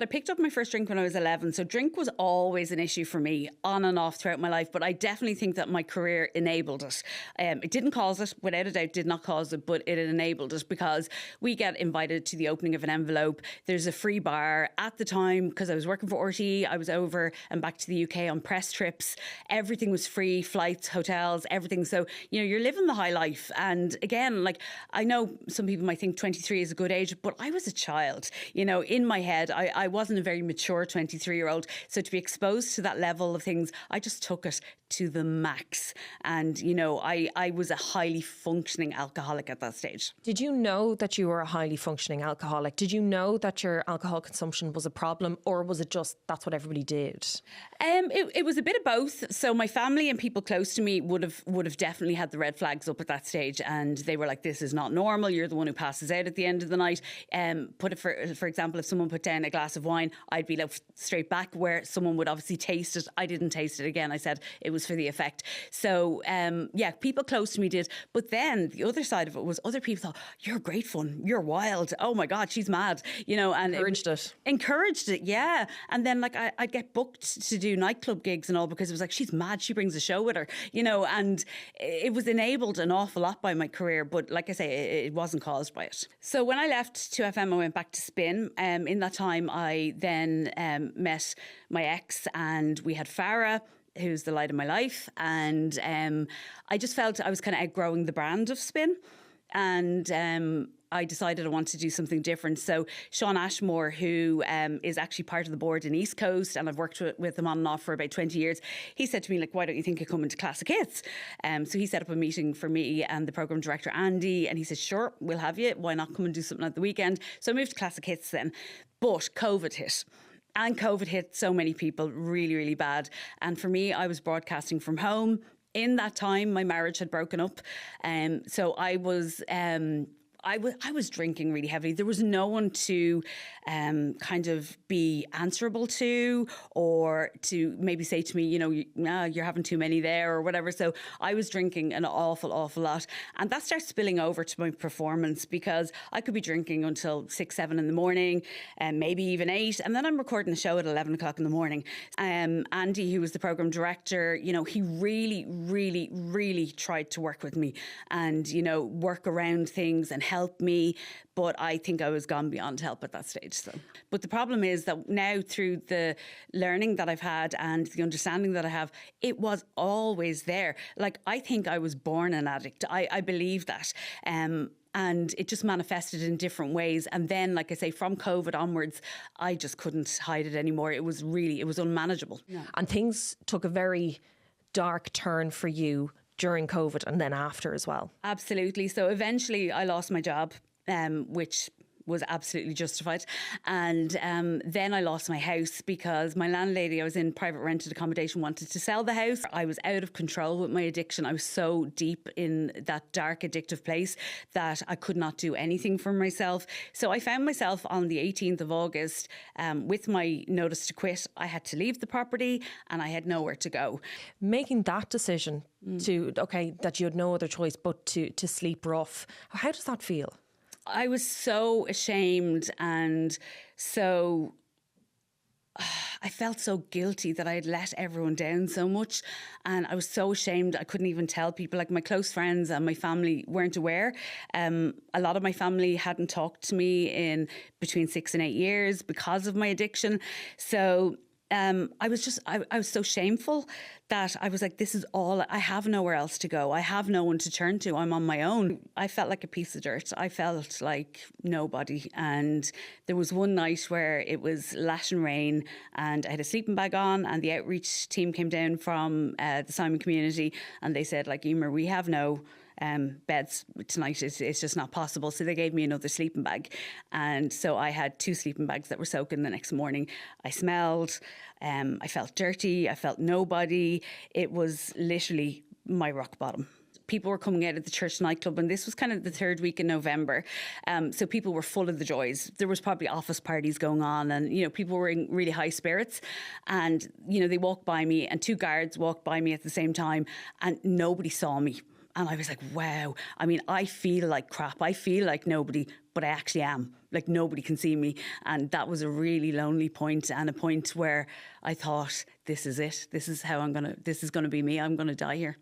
I picked up my first drink when I was 11, so drink was always an issue for me, on and off throughout my life, but I definitely think that my career enabled it. It didn't cause it, without a doubt, did not cause it, but it enabled it because we get invited to the opening of an envelope. There's a free bar. At the time, because I was working for RTE, I was over and back to the UK on press trips. Everything was free, flights, hotels, everything. So, you're living the high life. And again, I know some people might think 23 is a good age, but I was a child. In my head, I wasn't a very mature 23-year-old. So to be exposed to that level of things, I just took it to the max. And, I was a highly functioning alcoholic at that stage. Did you know that you were a highly functioning alcoholic? Did you know that your alcohol consumption was a problem, or was it just that's what everybody did? It was a bit of both. So my family and people close to me would have definitely had the red flags up at that stage, and they were like, this is not normal. You're the one who passes out at the end of the night. Put it for example, if someone put down a glass of wine, I'd be like straight back, where someone would obviously taste it. I didn't taste it again. I said it was for the effect. So people close to me did. But then the other side of it was other people thought, you're great fun, you're wild, oh my God, she's mad, and encouraged it, yeah. And then I'd get booked to do nightclub gigs and all because it was like, she's mad, she brings a show with her, and it was enabled an awful lot by my career. But like I say, it wasn't caused by it. So when I left 2FM, I went back to Spin. In that time, I then met my ex, and we had Farah, who's the light of my life. And I just felt I was kind of outgrowing the brand of Spin. And I decided I wanted to do something different. So Sean Ashmore, who is actually part of the board in East Coast, and I've worked with him on and off for about 20 years, he said to me, why don't you think you come into Classic Hits? So he set up a meeting for me and the programme director, Andy, and he said, sure, we'll have you. Why not come and do something at the weekend? So I moved to Classic Hits then. But COVID hit. And COVID hit so many people really, really bad. And for me, I was broadcasting from home. In that time, my marriage had broken up. So I was drinking really heavily. There was no one to kind of be answerable to, or to maybe say to me, you're having too many there or whatever. So I was drinking an awful, awful lot. And that starts spilling over to my performance, because I could be drinking until 6, 7 in the morning, and maybe even 8. And then I'm recording the show at 11 o'clock in the morning. Andy, who was the programme director, he really, really, really tried to work with me and, work around things and help me. But I think I was gone beyond help at that stage. So, but the problem is that now, through the learning that I've had and the understanding that I have, it was always there. I think I was born an addict. I believe that. And it just manifested in different ways. And then, like I say, from COVID onwards, I just couldn't hide it anymore. It was unmanageable. Yeah. And things took a very dark turn for you during COVID and then after as well. Absolutely. So eventually I lost my job, which was absolutely justified. And then I lost my house because my landlady, I was in private rented accommodation, wanted to sell the house. I was out of control with my addiction. I was so deep in that dark addictive place that I could not do anything for myself. So I found myself on the 18th of August with my notice to quit. I had to leave the property and I had nowhere to go. Making that decision that you had no other choice but to sleep rough, how does that feel? I was so ashamed, and so I felt so guilty that I had let everyone down so much, and I was so ashamed I couldn't even tell people. My close friends and my family weren't aware. A lot of my family hadn't talked to me in between 6 and 8 years because of my addiction. So I was so shameful that I was like, this is all, I have nowhere else to go. I have no one to turn to. I'm on my own. I felt like a piece of dirt. I felt like nobody. And there was one night where it was lashing rain and I had a sleeping bag on, and the outreach team came down from the Simon community, and they said, Emer, we have no beds tonight. It's just not possible. So they gave me another sleeping bag. And so I had 2 sleeping bags that were soaking the next morning. I smelled, I felt dirty, I felt nobody. It was literally my rock bottom. People were coming out of the church nightclub, and this was kind of the 3rd week in November. So people were full of the joys. There was probably office parties going on, and, people were in really high spirits. And, they walked by me, and 2 guards walked by me at the same time, and nobody saw me. And I was like, wow. I mean, I feel like crap. I feel like nobody, but I actually am. Like nobody can see me. And that was a really lonely point, and a point where I thought, this is it. This is how this is going to be me. I'm going to die here.